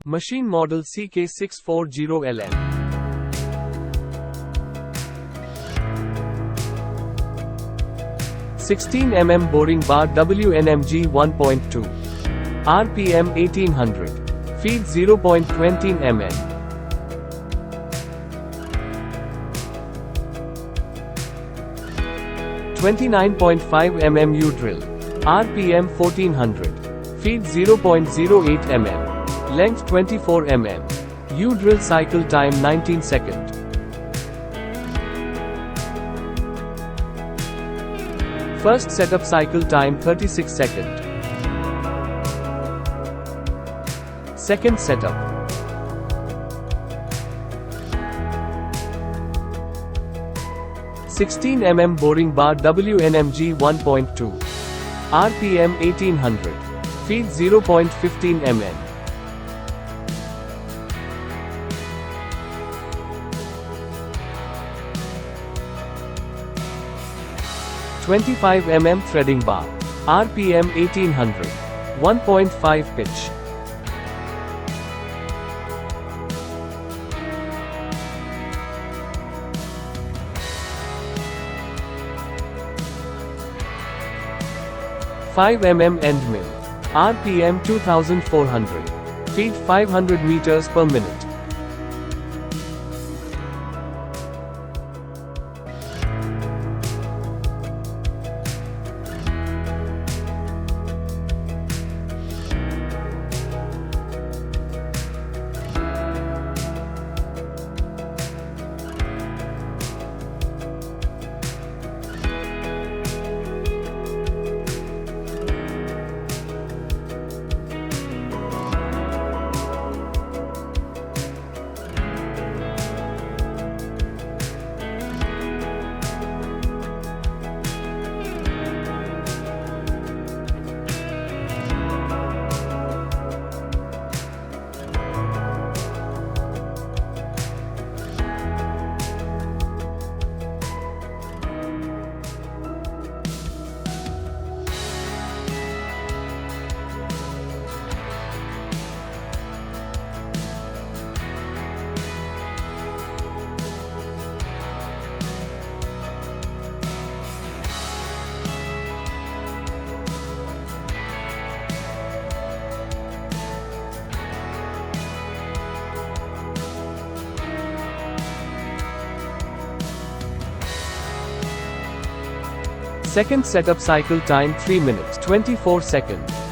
Machine model CK640LN. (16mm) boring bar WNMG 1.2. RPM 1800. Feed 0.20 mm. (29.5 mm) U drill. RPM 1400. Feed 0.08 mm. Length 24 mm. U drill cycle time 19 seconds. First setup cycle time 36 seconds. Second setup. (16mm) boring bar WNMG 1.2. RPM 1800. Feed 0.15 mm. (25 mm) threading bar. RPM 1800. 1.5 pitch. (5 mm) end mill. RPM 2400. Feed 500 meters per minute. Second setup cycle time 3 minutes 24 seconds.